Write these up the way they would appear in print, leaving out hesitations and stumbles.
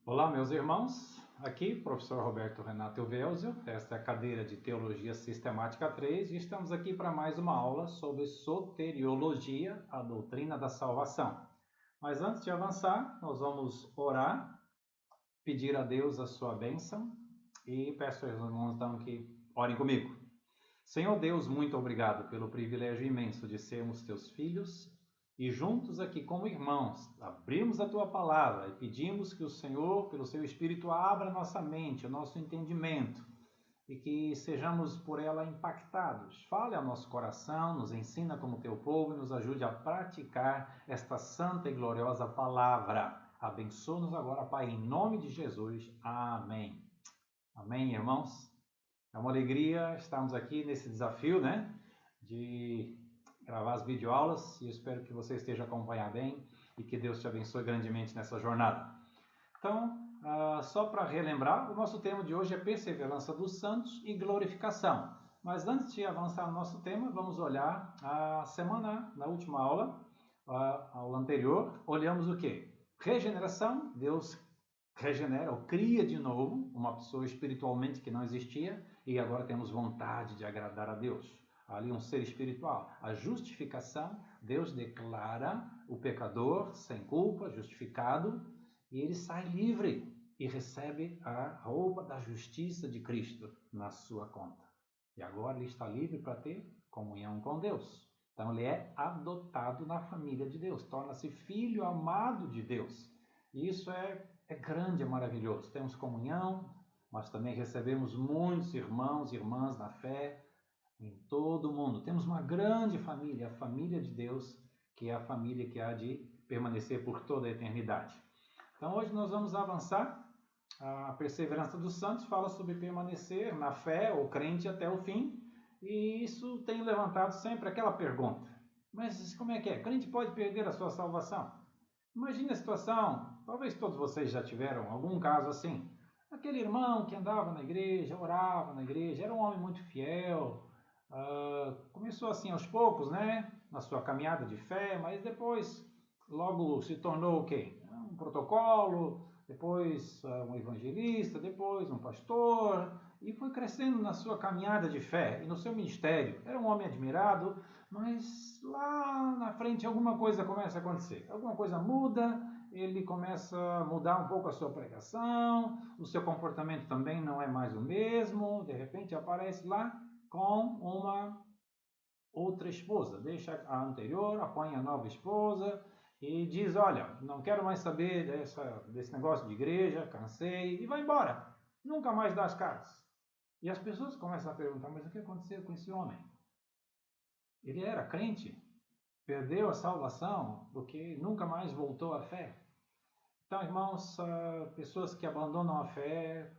Olá, meus irmãos. Aqui, professor Roberto Renato Elvésio. Esta é a cadeira de Teologia Sistemática 3 e estamos aqui para mais uma aula sobre soteriologia, a doutrina da salvação. Mas antes de avançar, nós vamos orar, pedir a Deus a sua bênção e peço aos irmãos então que orem comigo. Senhor Deus, muito obrigado pelo privilégio imenso de sermos teus filhos e juntos aqui como irmãos, abrimos a tua palavra e pedimos que o Senhor, pelo seu Espírito, abra nossa mente, o nosso entendimento e que sejamos por ela impactados. Fale ao nosso coração, nos ensina como teu povo e nos ajude a praticar esta santa e gloriosa palavra. Abençoa-nos agora, Pai, em nome de Jesus. Amém. Amém, irmãos? É uma alegria estarmos aqui nesse desafio, de gravar as videoaulas e eu espero que você esteja acompanhando bem e que Deus te abençoe grandemente nessa jornada. Então, só para relembrar, o nosso tema de hoje é perseverança dos santos e glorificação. Mas antes de avançar no nosso tema, vamos olhar a semana, na última aula, a aula anterior, olhamos o quê? Regeneração, Deus regenera ou cria de novo uma pessoa espiritualmente que não existia e agora temos vontade de agradar a Deus. Ali um ser espiritual. A justificação, Deus declara o pecador sem culpa, justificado, e ele sai livre e recebe a roupa da justiça de Cristo na sua conta. E agora ele está livre para ter comunhão com Deus. Então ele é adotado na família de Deus, torna-se filho amado de Deus. E isso é grande, é maravilhoso. Temos comunhão, mas também recebemos muitos irmãos e irmãs na fé em todo o mundo. Temos uma grande família, a família de Deus, que é a família que há de permanecer por toda a eternidade. Então hoje nós vamos avançar. A perseverança dos santos fala sobre permanecer na fé, ou crente até o fim, e isso tem levantado sempre aquela pergunta: mas como é que é? Crente pode perder a sua salvação? Imagine a situação, talvez todos vocês já tiveram algum caso assim. Aquele irmão que andava na igreja, orava na igreja, era um homem muito fiel, começou assim aos poucos, na sua caminhada de fé, mas depois logo se tornou o quê? Um protocolo, depois um evangelista, depois um pastor, e foi crescendo na sua caminhada de fé e no seu ministério. Era um homem admirado, mas lá na frente alguma coisa começa a acontecer, alguma coisa muda, ele começa a mudar um pouco a sua pregação, o seu comportamento também não é mais o mesmo, de repente aparece lá com uma outra esposa, deixa a anterior, apanha a nova esposa e diz: olha, não quero mais saber desse negócio de igreja, cansei, e vai embora, nunca mais dá as caras. E as pessoas começam a perguntar: mas o que aconteceu com esse homem? Ele era crente, perdeu a salvação porque nunca mais voltou à fé. Então, irmãos, pessoas que abandonam a fé,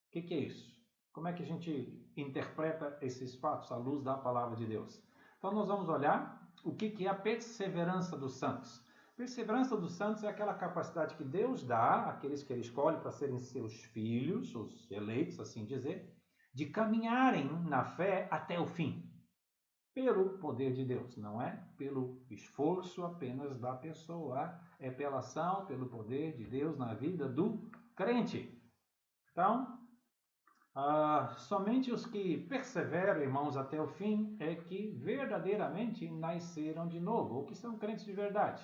o que é isso? Como é que a gente interpreta esses fatos à luz da palavra de Deus? Então nós vamos olhar o que é a perseverança dos santos. Perseverança dos santos é aquela capacidade que Deus dá àqueles que Ele escolhe para serem seus filhos, os eleitos, assim dizer, de caminharem na fé até o fim. Pelo poder de Deus, não é pelo esforço apenas da pessoa, é pela ação, pelo poder de Deus na vida do crente. Então, somente os que perseveram, irmãos, até o fim, é que verdadeiramente nasceram de novo, ou que são crentes de verdade.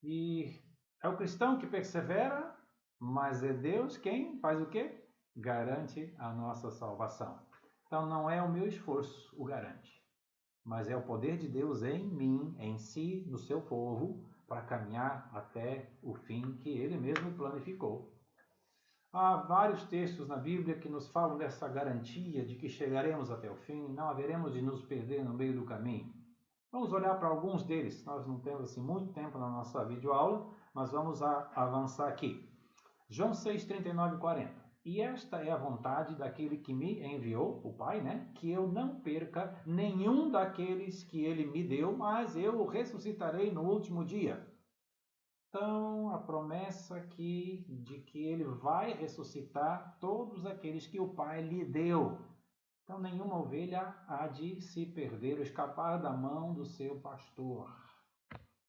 E é o cristão que persevera, mas é Deus quem faz o quê? Garante a nossa salvação. Então não é o meu esforço o garante, mas é o poder de Deus em mim, em si, no seu povo, para caminhar até o fim que Ele mesmo planificou. Há vários textos na Bíblia que nos falam dessa garantia de que chegaremos até o fim, não haveremos de nos perder no meio do caminho. Vamos olhar para alguns deles. Nós não temos assim muito tempo na nossa videoaula, mas vamos avançar aqui. João 6, 39 e 40. E esta é a vontade daquele que me enviou, o Pai, que eu não perca nenhum daqueles que ele me deu, mas eu o ressuscitarei no último dia. Então, a promessa aqui de que ele vai ressuscitar todos aqueles que o Pai lhe deu. Então, nenhuma ovelha há de se perder ou escapar da mão do seu pastor.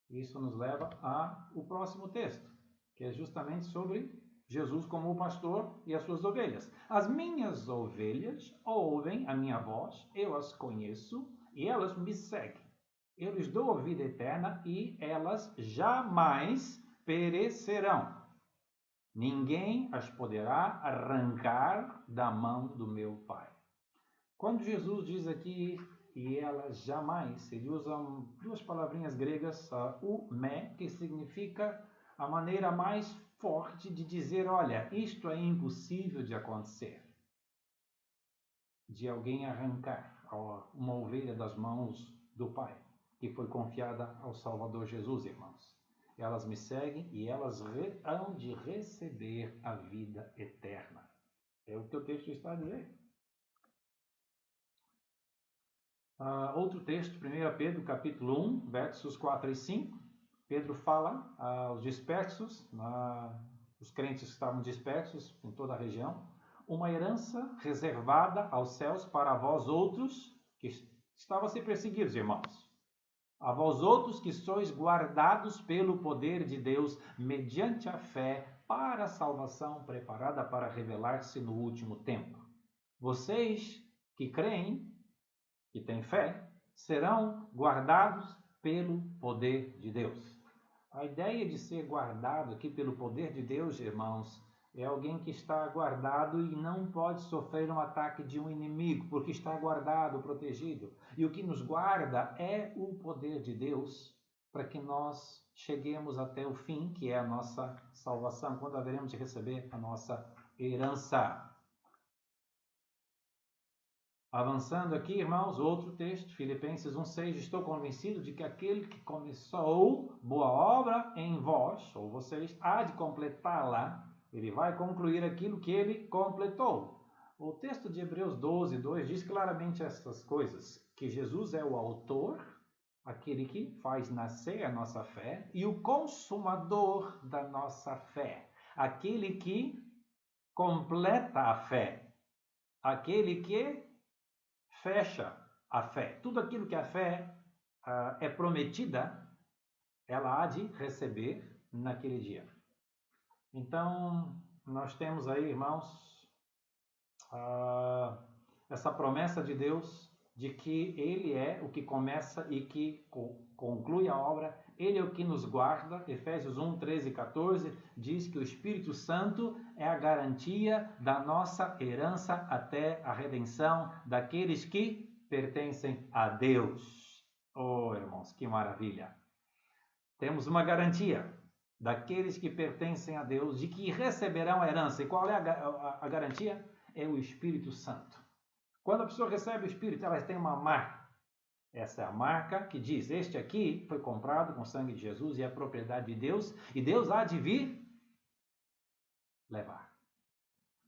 Isso nos leva ao próximo texto, que é justamente sobre Jesus como o pastor e as suas ovelhas. As minhas ovelhas ouvem a minha voz, eu as conheço e elas me seguem. Eu lhes dou a vida eterna e elas jamais perecerão. Ninguém as poderá arrancar da mão do meu Pai. Quando Jesus diz aqui, e elas jamais, ele usa duas palavrinhas gregas, me, que significa a maneira mais forte de dizer, olha, isto é impossível de acontecer. De alguém arrancar uma ovelha das mãos do Pai, que foi confiada ao Salvador Jesus, irmãos. Elas me seguem e elas hão de receber a vida eterna. É o que o texto está a dizer. Outro texto, 1 Pedro, capítulo 1, versos 4 e 5. Pedro fala aos dispersos, os crentes que estavam dispersos em toda a região, uma herança reservada aos céus para vós outros, que estavam a ser perseguidos, irmãos. A vós outros que sois guardados pelo poder de Deus, mediante a fé, para a salvação preparada para revelar-se no último tempo. Vocês que creem, que têm fé, serão guardados pelo poder de Deus. A ideia de ser guardado aqui pelo poder de Deus, irmãos, é alguém que está guardado e não pode sofrer um ataque de um inimigo, porque está guardado, protegido. E o que nos guarda é o poder de Deus, para que nós cheguemos até o fim, que é a nossa salvação, quando haveremos de receber a nossa herança. Avançando aqui, irmãos, outro texto, Filipenses 1,6. Estou convencido de que aquele que começou boa obra em vós, ou vocês, há de completá-la. Ele vai concluir aquilo que ele completou. O texto de Hebreus 12:2 diz claramente essas coisas, que Jesus é o autor, aquele que faz nascer a nossa fé, e o consumador da nossa fé, aquele que completa a fé, aquele que fecha a fé. Tudo aquilo que a fé é prometida, ela há de receber naquele dia. Então, nós temos aí, irmãos, essa promessa de Deus de que Ele é o que começa e que conclui a obra. Ele é o que nos guarda. Efésios 1, 13 e 14 diz que o Espírito Santo é a garantia da nossa herança até a redenção daqueles que pertencem a Deus. Oh, irmãos, que maravilha! Temos uma garantia daqueles que pertencem a Deus, de que receberão a herança. E qual é a garantia? É o Espírito Santo. Quando a pessoa recebe o Espírito, ela tem uma marca. Essa é a marca que diz, este aqui foi comprado com o sangue de Jesus e é a propriedade de Deus, e Deus há de vir levar.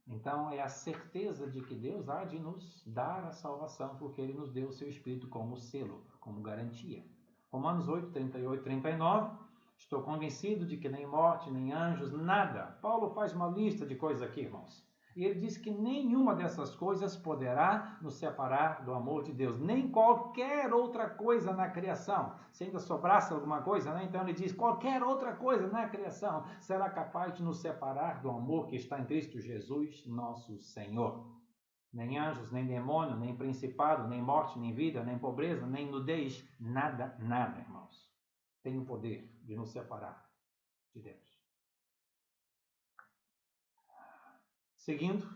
Então, é a certeza de que Deus há de nos dar a salvação, porque Ele nos deu o seu Espírito como selo, como garantia. Romanos 8, 38 e 39. Estou convencido de que nem morte, nem anjos, nada. Paulo faz uma lista de coisas aqui, irmãos. E ele diz que nenhuma dessas coisas poderá nos separar do amor de Deus. Nem qualquer outra coisa na criação. Se ainda sobrasse alguma coisa, né? Então ele diz, qualquer outra coisa na criação será capaz de nos separar do amor que está em Cristo Jesus, nosso Senhor. Nem anjos, nem demônio, nem principado, nem morte, nem vida, nem pobreza, nem nudez. Nada, nada, irmãos, tem o poder de nos separar de Deus. Seguindo,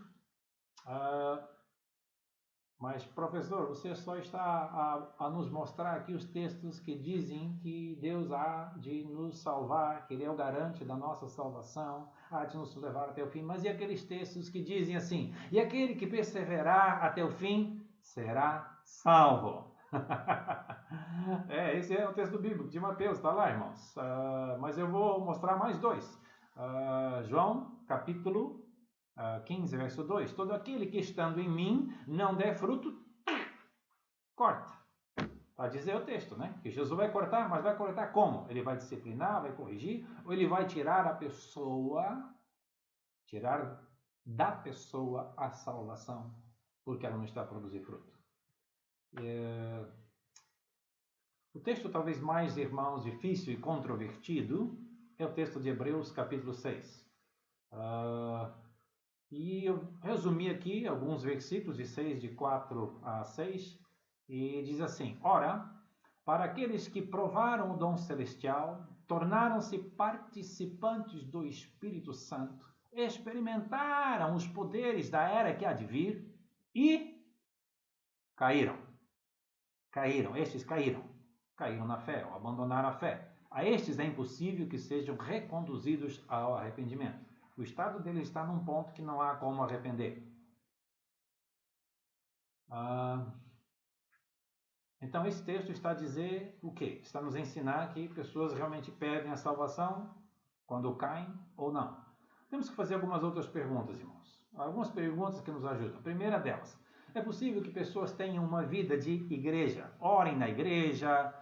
mas professor, você só está a nos mostrar aqui os textos que dizem que Deus há de nos salvar, que Ele é o garante da nossa salvação, há de nos levar até o fim. Mas e aqueles textos que dizem assim, e aquele que perseverar até o fim será salvo? Esse é o texto bíblico de Mateus, está lá, irmãos. Mas eu vou mostrar mais dois. João, capítulo 15, verso 2. Todo aquele que estando em mim não der fruto, corta. Para dizer o texto, né? Que Jesus vai cortar, mas vai cortar como? Ele vai disciplinar, vai corrigir, ou ele vai tirar da pessoa a salvação, porque ela não está a produzir fruto. O texto talvez mais, irmãos, difícil e controvertido é o texto de Hebreus, capítulo 6. E eu resumi aqui alguns versículos de 6, de 4 a 6, e diz assim: Ora, para aqueles que provaram o dom celestial, tornaram-se participantes do Espírito Santo, experimentaram os poderes da era que há de vir e caíram. Estes caíram. Caíram na fé, ou abandonaram a fé. A estes é impossível que sejam reconduzidos ao arrependimento. O estado deles está num ponto que não há como arrepender. Então, esse texto está a dizer o quê? Está a nos ensinar que pessoas realmente perdem a salvação quando caem ou não. Temos que fazer algumas outras perguntas, irmãos. Algumas perguntas que nos ajudam. A primeira delas: é possível que pessoas tenham uma vida de igreja? Orem na igreja,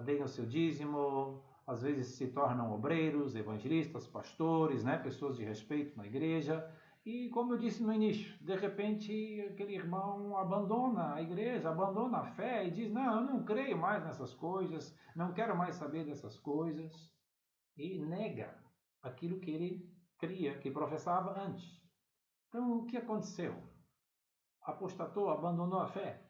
deem o seu dízimo, às vezes se tornam obreiros, evangelistas, pastores, pessoas de respeito na igreja. E como eu disse no início, de repente aquele irmão abandona a igreja, abandona a fé e diz: não, eu não creio mais nessas coisas, não quero mais saber dessas coisas. E nega aquilo que ele cria, que professava antes. Então, o que aconteceu? Apostatou, abandonou a fé?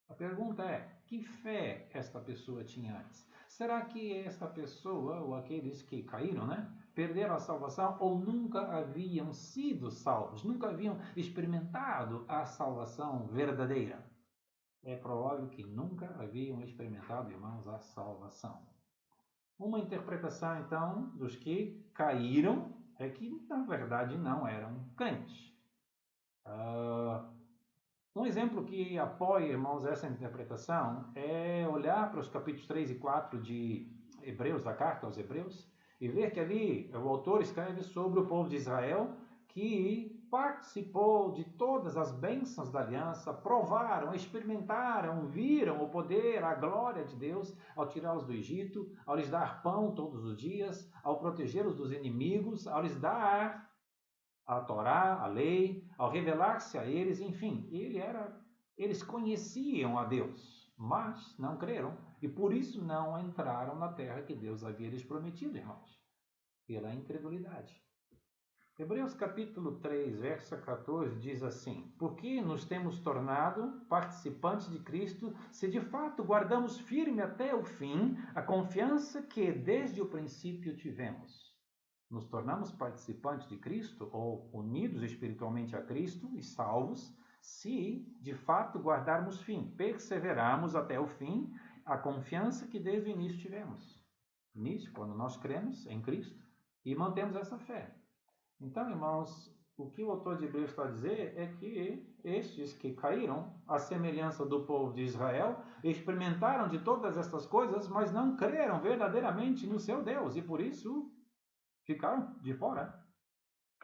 A pergunta é: que fé esta pessoa tinha antes? Será que esta pessoa, ou aqueles que caíram, perderam a salvação ou nunca haviam sido salvos? Nunca haviam experimentado a salvação verdadeira? É provável que nunca haviam experimentado, irmãos, a salvação. Uma interpretação, então, dos que caíram é que, na verdade, não eram crentes. Um exemplo que apoia, irmãos, essa interpretação é olhar para os capítulos 3 e 4 de Hebreus, da carta aos Hebreus, e ver que ali o autor escreve sobre o povo de Israel que participou de todas as bênçãos da aliança, provaram, experimentaram, viram o poder, a glória de Deus ao tirá-los do Egito, ao lhes dar pão todos os dias, ao protegê-los dos inimigos, ao lhes dar a Torá, a lei, ao revelar-se a eles, enfim, eles conheciam a Deus, mas não creram, e por isso não entraram na terra que Deus havia lhes prometido, irmãos, pela incredulidade. Hebreus capítulo 3, verso 14 diz assim: porque nos temos tornado participantes de Cristo, se de fato guardamos firme até o fim a confiança que desde o princípio tivemos. Nos tornamos participantes de Cristo, ou unidos espiritualmente a Cristo e salvos, se de fato guardarmos fim, perseverarmos até o fim a confiança que desde o início tivemos. Início, quando nós cremos em Cristo e mantemos essa fé. Então, irmãos, o que o autor de Hebreus está a dizer é que estes que caíram, à semelhança do povo de Israel, experimentaram de todas estas coisas, mas não creram verdadeiramente no seu Deus, e por isso ficaram de fora.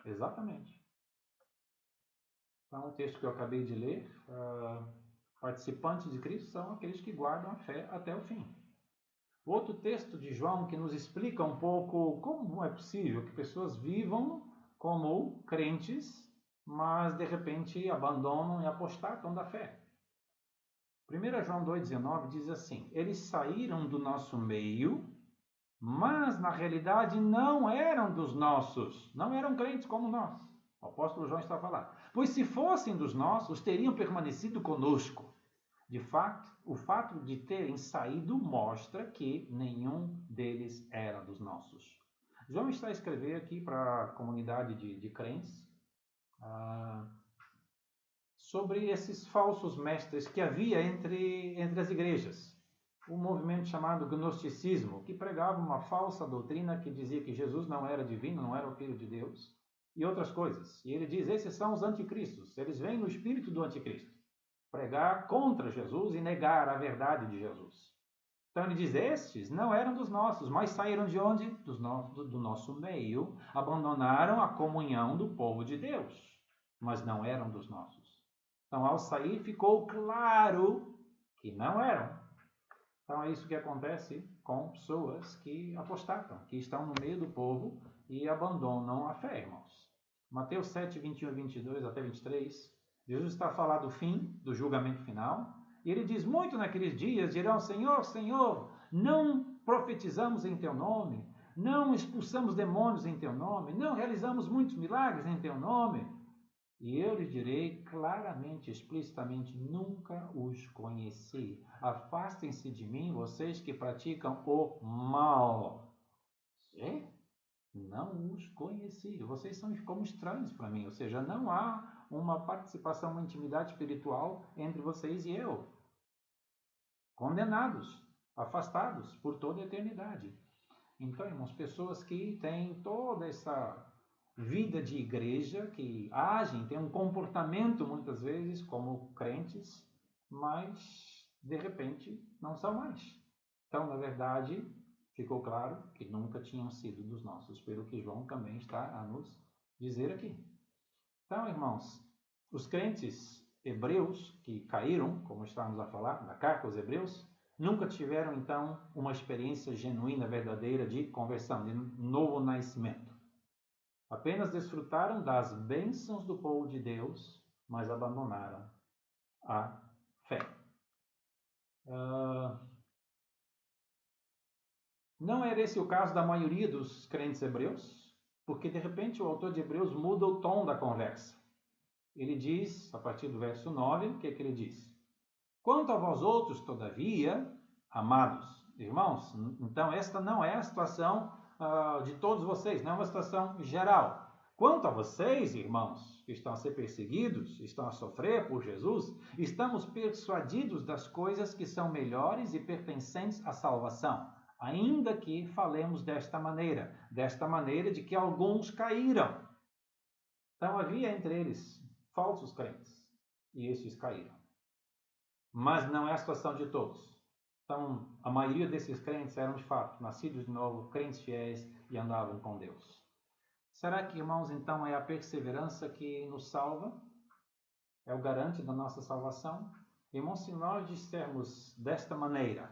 Exatamente. Então, o texto que eu acabei de ler, participantes de Cristo são aqueles que guardam a fé até o fim. Outro texto de João que nos explica um pouco como é possível que pessoas vivam como crentes, mas de repente abandonam e apostatam da fé. 1 João 2,19 diz assim: eles saíram do nosso meio, mas na realidade não eram dos nossos, não eram crentes como nós. O apóstolo João está a falar. Pois se fossem dos nossos, teriam permanecido conosco. De fato, o fato de terem saído mostra que nenhum deles era dos nossos. João está a escrever aqui para a comunidade de crentes sobre esses falsos mestres que havia entre as igrejas. Um movimento chamado gnosticismo, que pregava uma falsa doutrina que dizia que Jesus não era divino, não era o Filho de Deus, e outras coisas. E ele diz: esses são os anticristos, eles vêm no espírito do anticristo, pregar contra Jesus e negar a verdade de Jesus. Então ele diz: estes não eram dos nossos, mas saíram de onde? Do nosso meio, abandonaram a comunhão do povo de Deus, mas não eram dos nossos. Então, ao sair, ficou claro que não eram. Então é isso que acontece com pessoas que apostatam, que estão no meio do povo e abandonam a fé, irmãos. Mateus 7, 21 e 22 até 23, Jesus está a falar do fim, do julgamento final, e ele diz: muito naqueles dias dirão: Senhor, Senhor, não profetizamos em teu nome, não expulsamos demônios em teu nome, não realizamos muitos milagres em teu nome. E eu lhes direi claramente, explicitamente, nunca os conheci. Afastem-se de mim, vocês que praticam o mal. Não os conheci. Vocês são como estranhos para mim. Ou seja, não há uma participação, uma intimidade espiritual entre vocês e eu. Condenados, afastados por toda a eternidade. Então, irmãos, pessoas que têm toda essa vida de igreja, que agem, têm um comportamento muitas vezes como crentes, mas de repente não são mais. Então, na verdade, ficou claro que nunca tinham sido dos nossos, pelo que João também está a nos dizer aqui. Então, irmãos, os crentes hebreus que caíram, como estávamos a falar, na carta aos hebreus, nunca tiveram, então, uma experiência genuína, verdadeira de conversão, de novo nascimento. Apenas desfrutaram das bênçãos do povo de Deus, mas abandonaram a fé. Não era esse o caso da maioria dos crentes hebreus, porque de repente o autor de Hebreus muda o tom da conversa. Ele diz, a partir do verso 9, o que ele diz? Quanto a vós outros, todavia, amados irmãos, então esta não é a situação de todos vocês, não é uma situação geral. Quanto a vocês, irmãos, que estão a ser perseguidos, estão a sofrer por Jesus, estamos persuadidos das coisas que são melhores e pertencentes à salvação, ainda que falemos desta maneira de que alguns caíram. Então havia entre eles falsos crentes, e estes caíram. Mas não é a situação de todos. Então, a maioria desses crentes eram, de fato, nascidos de novo, crentes fiéis e andavam com Deus. Será que, irmãos, então é a perseverança que nos salva? É o garante da nossa salvação? Irmãos, se nós dissermos desta maneira,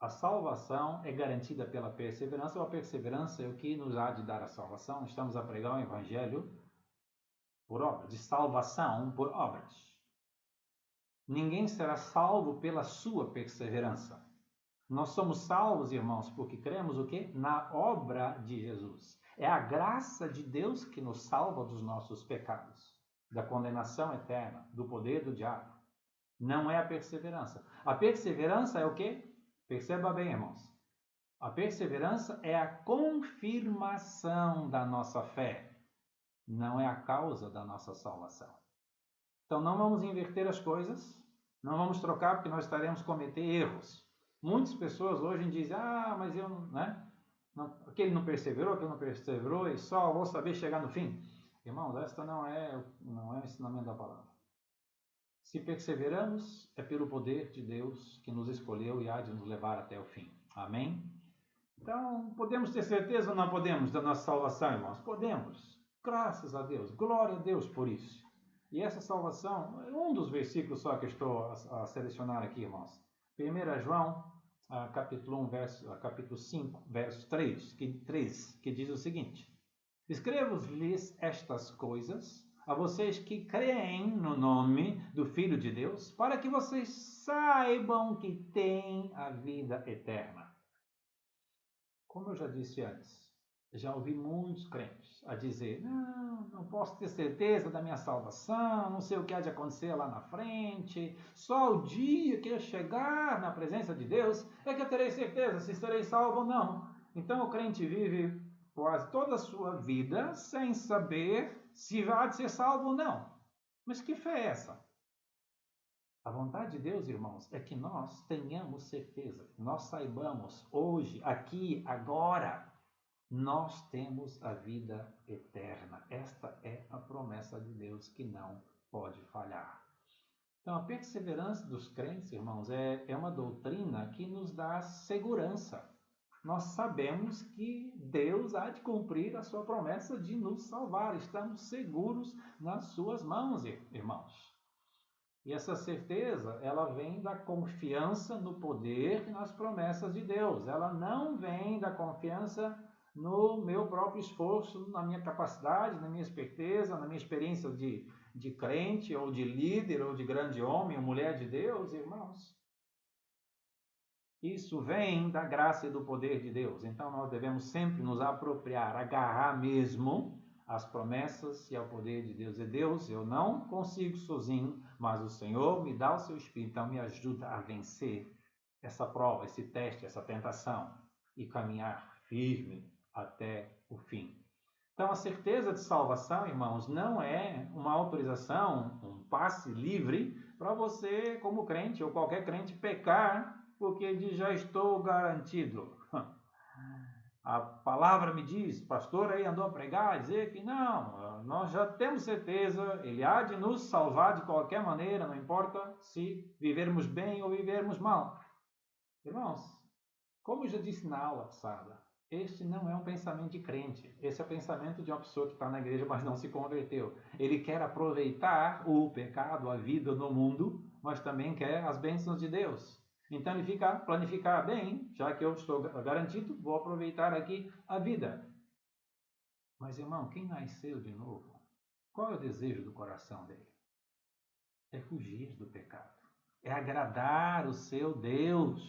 a salvação é garantida pela perseverança, ou a perseverança é o que nos há de dar a salvação, estamos a pregar o Evangelho por obras, de salvação por obras. Ninguém será salvo pela sua perseverança. Nós somos salvos, irmãos, porque cremos o quê? Na obra de Jesus. É a graça de Deus que nos salva dos nossos pecados, da condenação eterna, do poder do diabo. Não é a perseverança. A perseverança é o quê? Perceba bem, irmãos. A perseverança é a confirmação da nossa fé, não é a causa da nossa salvação. Então não vamos inverter as coisas, não vamos trocar porque nós estaremos cometer erros. Muitas pessoas hoje dizem, mas eu aquele não perseverou, aquele não perseverou e só vou saber chegar no fim. Irmãos, esta não é o ensinamento da palavra. Se perseveramos, é pelo poder de Deus que nos escolheu e há de nos levar até o fim. Amém? Então, podemos ter certeza ou não podemos da nossa salvação, irmãos? Podemos. Graças a Deus. Glória a Deus por isso. E essa salvação, um dos versículos só que estou a selecionar aqui, irmãos. 1 João, capítulo 5, verso 3, que diz o seguinte: Escrevo-lhes estas coisas a vocês que creem no nome do Filho de Deus, para que vocês saibam que têm a vida eterna. Como eu já disse antes, já ouvi muitos crentes a dizer, não posso ter certeza da minha salvação, não sei o que há de acontecer lá na frente, só o dia que eu chegar na presença de Deus é que eu terei certeza se estarei salvo ou não. Então o crente vive quase toda a sua vida sem saber se há de ser salvo ou não. Mas que fé é essa? A vontade de Deus, irmãos, é que nós tenhamos certeza, nós saibamos hoje, aqui, agora, nós temos a vida eterna. Esta é a promessa de Deus que não pode falhar. Então, a perseverança dos crentes, irmãos, é uma doutrina que nos dá segurança. Nós sabemos que Deus há de cumprir a sua promessa de nos salvar. Estamos seguros nas suas mãos, irmãos. E essa certeza, ela vem da confiança no poder e nas promessas de Deus. Ela não vem da confiança no meu próprio esforço, na minha capacidade, na minha esperteza, na minha experiência de crente, ou de líder, ou de grande homem, ou mulher de Deus, irmãos. Isso vem da graça e do poder de Deus. Então nós devemos sempre nos apropriar, agarrar mesmo às promessas e ao poder de Deus. E Deus, eu não consigo sozinho, mas o Senhor me dá o seu Espírito, então me ajuda a vencer essa prova, esse teste, essa tentação e caminhar firme até o fim. Então a certeza de salvação, irmãos, não é uma autorização, um passe livre para você, como crente ou qualquer crente, pecar porque diz, já estou garantido. A palavra me diz, pastor aí andou a pregar, dizer que não, nós já temos certeza, ele há de nos salvar de qualquer maneira, não importa se vivermos bem ou vivermos mal. Irmãos, como eu já disse na aula passada, este não é um pensamento de crente, esse é o pensamento de uma pessoa que está na igreja, mas não se converteu. Ele quer aproveitar o pecado, a vida no mundo, mas também quer as bênçãos de Deus. Então ele fica planificar bem, já que eu estou garantido, vou aproveitar aqui a vida. Mas irmão, quem nasceu de novo, qual é o desejo do coração dele? É fugir do pecado, é agradar o seu Deus,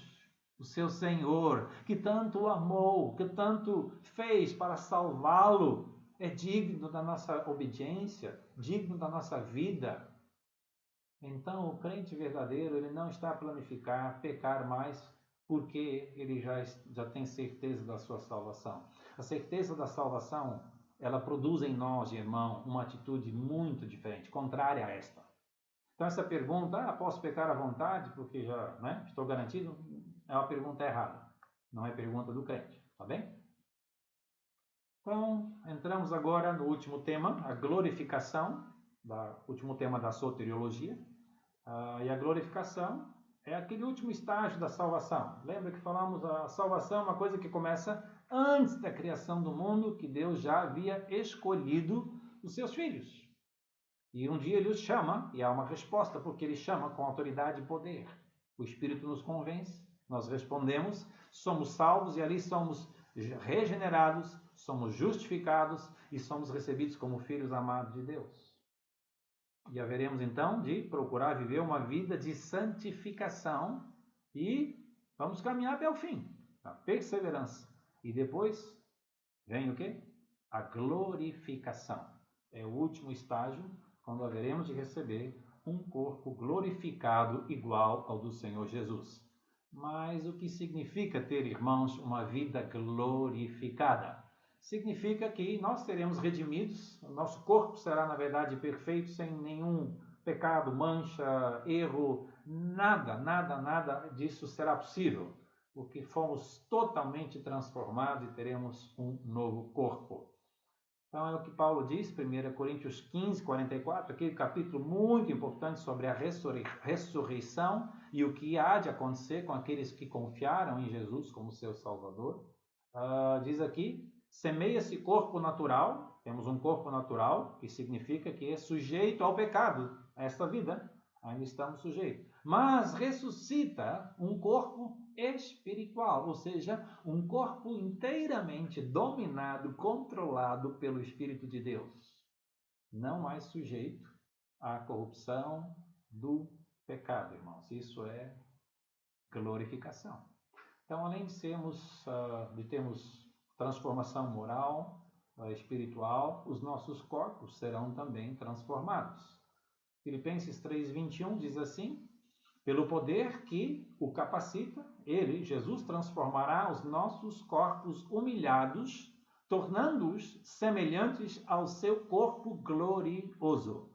o seu Senhor, que tanto o amou, que tanto fez para salvá-lo. É digno da nossa obediência, digno da nossa vida. Então, o crente verdadeiro, ele não está a planificar pecar mais porque ele já tem certeza da sua salvação. A certeza da salvação, ela produz em nós, irmão, uma atitude muito diferente, contrária a esta. Então, essa pergunta, posso pecar à vontade porque já estou garantido? É uma pergunta errada. Não é pergunta do crente, tá bem? Então, entramos agora no último tema, a glorificação, último tema da soteriologia. E a glorificação é aquele último estágio da salvação. Lembra que falamos a salvação é uma coisa que começa antes da criação do mundo, que Deus já havia escolhido os seus filhos. E um dia ele os chama, e há uma resposta, porque ele chama com autoridade e poder. O Espírito nos convence, nós respondemos, somos salvos e ali somos regenerados, somos justificados e somos recebidos como filhos amados de Deus. E haveremos então de procurar viver uma vida de santificação e vamos caminhar até o fim, a perseverança. E depois vem o quê? A glorificação. É o último estágio, quando haveremos de receber um corpo glorificado igual ao do Senhor Jesus. Mas o que significa ter, irmãos, uma vida glorificada? Significa que nós seremos redimidos, o nosso corpo será, na verdade, perfeito, sem nenhum pecado, mancha, erro, nada disso será possível, porque fomos totalmente transformados e teremos um novo corpo. Então é o que Paulo diz, 1 Coríntios 15, 44, aquele capítulo muito importante sobre a ressurreição e o que há de acontecer com aqueles que confiaram em Jesus como seu Salvador. Diz aqui, semeia-se corpo natural, temos um corpo natural, que significa que é sujeito ao pecado, a esta vida, ainda estamos sujeitos. Mas ressuscita um corpo espiritual, ou seja, um corpo inteiramente dominado, controlado pelo Espírito de Deus. Não mais sujeito à corrupção do pecado, irmãos. Isso é glorificação. Então, além de termos transformação moral, espiritual, os nossos corpos serão também transformados. Filipenses 3:21 diz assim, pelo poder que o capacita, ele, Jesus, transformará os nossos corpos humilhados, tornando-os semelhantes ao seu corpo glorioso.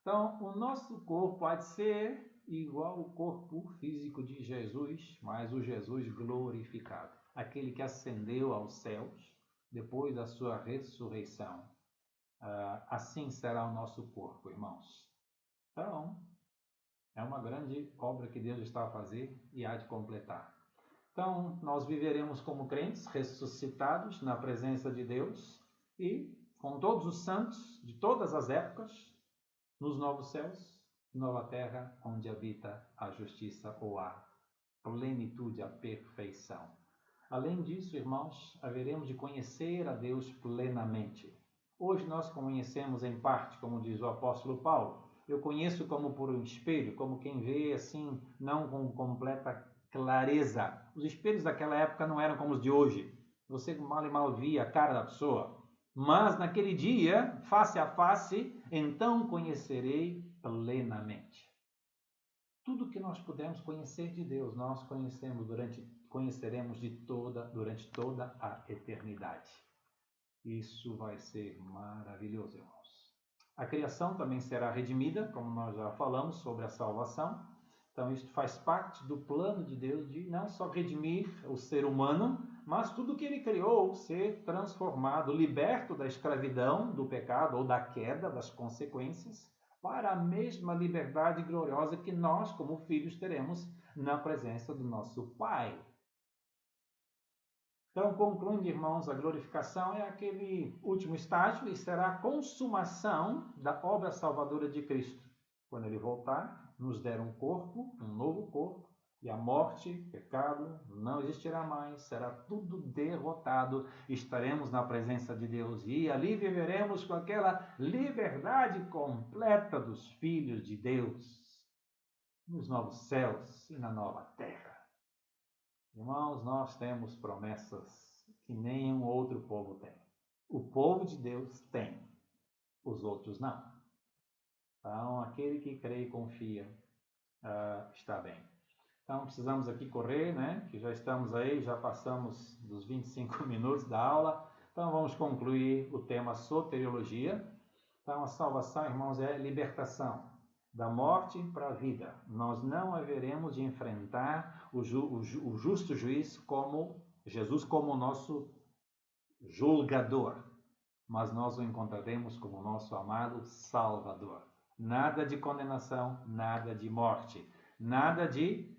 Então, o nosso corpo há de ser igual ao corpo físico de Jesus, mas o Jesus glorificado, aquele que ascendeu aos céus depois da sua ressurreição. Assim será o nosso corpo, irmãos. Então, é uma grande obra que Deus está a fazer e há de completar. Então, nós viveremos como crentes, ressuscitados na presença de Deus e com todos os santos de todas as épocas, nos novos céus, nova terra, onde habita a justiça ou a plenitude, a perfeição. Além disso, irmãos, haveremos de conhecer a Deus plenamente. Hoje nós conhecemos em parte, como diz o apóstolo Paulo. Eu conheço como por um espelho, como quem vê assim, não com completa clareza. Os espelhos daquela época não eram como os de hoje. Você mal e mal via a cara da pessoa. Mas naquele dia, face a face, então conhecerei plenamente. Tudo que nós pudermos conhecer de Deus, nós conheceremos durante toda a eternidade. Isso vai ser maravilhoso, irmãos. A criação também será redimida, como nós já falamos sobre a salvação. Então, isso faz parte do plano de Deus de não só redimir o ser humano, mas tudo que ele criou ser transformado, liberto da escravidão, do pecado ou da queda, das consequências, para a mesma liberdade gloriosa que nós, como filhos, teremos na presença do nosso Pai. Então, concluindo, irmãos, a glorificação é aquele último estágio e será a consumação da obra salvadora de Cristo. Quando ele voltar, nos der um corpo, um novo corpo, e a morte, pecado, não existirá mais, será tudo derrotado, estaremos na presença de Deus e ali viveremos com aquela liberdade completa dos filhos de Deus, nos novos céus e na nova terra. Irmãos, nós temos promessas que nenhum outro povo tem. O povo de Deus tem, os outros não. Então, aquele que crê e confia está bem. Então, precisamos aqui correr, né? Que já estamos aí, já passamos dos 25 minutos da aula. Então, vamos concluir o tema soteriologia. Então, a salvação, irmãos, é libertação da morte para a vida. Nós não haveremos de enfrentar o justo juiz como Jesus como nosso julgador, mas nós o encontraremos como nosso amado Salvador. Nada de condenação, nada de morte, nada de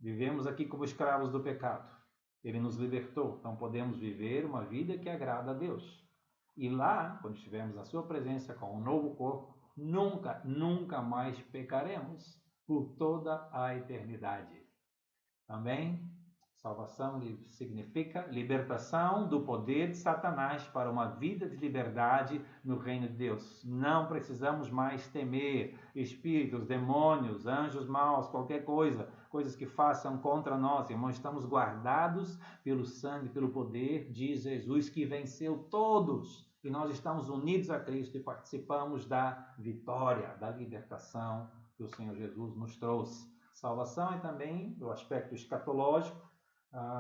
vivemos aqui como escravos do pecado. Ele nos libertou, então podemos viver uma vida que agrada a Deus. E lá, quando estivermos na sua presença com um novo corpo, nunca mais pecaremos por toda a eternidade. Também, salvação significa libertação do poder de Satanás para uma vida de liberdade no reino de Deus. Não precisamos mais temer espíritos, demônios, anjos maus, qualquer coisa, coisas que façam contra nós. Irmãos, estamos guardados pelo sangue, pelo poder de Jesus que venceu todos. E nós estamos unidos a Cristo e participamos da vitória, da libertação que o Senhor Jesus nos trouxe. Salvação é também o aspecto escatológico,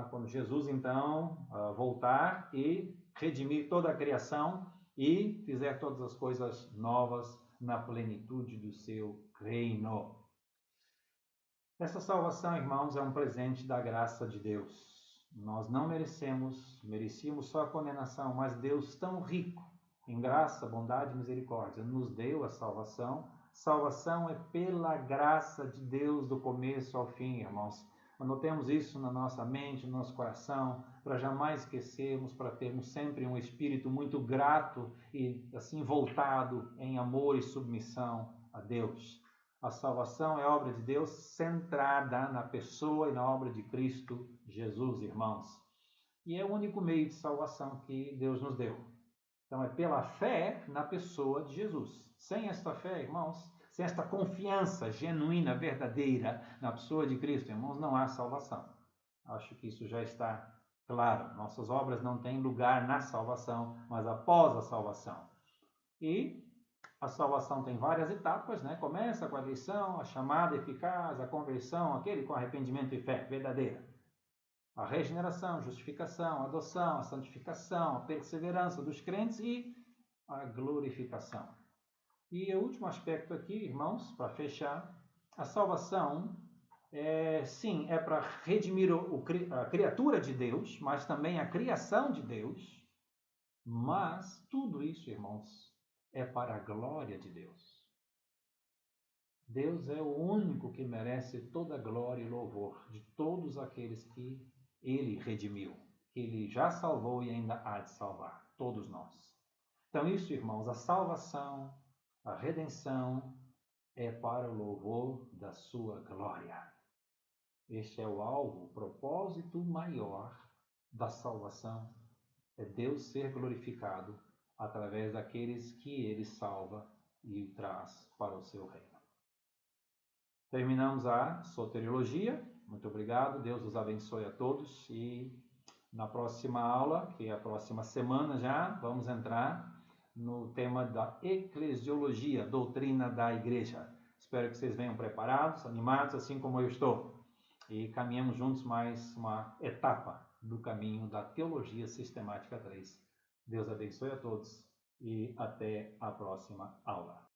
quando Jesus, então, voltar e redimir toda a criação e fizer todas as coisas novas na plenitude do seu reino. Essa salvação, irmãos, é um presente da graça de Deus. Nós não merecíamos só a condenação, mas Deus, tão rico em graça, bondade e misericórdia, nos deu a salvação. Salvação é pela graça de Deus do começo ao fim, irmãos. Anotemos isso na nossa mente, no nosso coração, para jamais esquecermos, para termos sempre um espírito muito grato e assim voltado em amor e submissão a Deus. A salvação é obra de Deus centrada na pessoa e na obra de Cristo Jesus, irmãos. E é o único meio de salvação que Deus nos deu. Então é pela fé na pessoa de Jesus. Sem esta fé, irmãos, sem esta confiança genuína, verdadeira na pessoa de Cristo, irmãos, não há salvação. Acho que isso já está claro. Nossas obras não têm lugar na salvação, mas após a salvação. E a salvação tem várias etapas, né? Começa com a eleição, a chamada eficaz, a conversão, aquele com arrependimento e fé verdadeira. A regeneração, justificação, a adoção, a santificação, a perseverança dos crentes e a glorificação. E o último aspecto aqui, irmãos, para fechar, a salvação é para redimir a criatura de Deus, mas também a criação de Deus. Mas tudo isso, irmãos, é para a glória de Deus. Deus é o único que merece toda a glória e louvor de todos aqueles que Ele redimiu, que Ele já salvou e ainda há de salvar, todos nós. Então isso, irmãos, a salvação, a redenção é para o louvor da sua glória. Este é o alvo, o propósito maior da salvação, é Deus ser glorificado através daqueles que Ele salva e traz para o seu reino. Terminamos a soteriologia Muito obrigado, Deus os abençoe a todos e na próxima aula, que é a próxima semana já, vamos entrar no tema da eclesiologia, doutrina da igreja. Espero que vocês venham preparados, animados, assim como eu estou. E caminhamos juntos mais uma etapa do caminho da Teologia Sistemática 3. Deus abençoe a todos e até a próxima aula.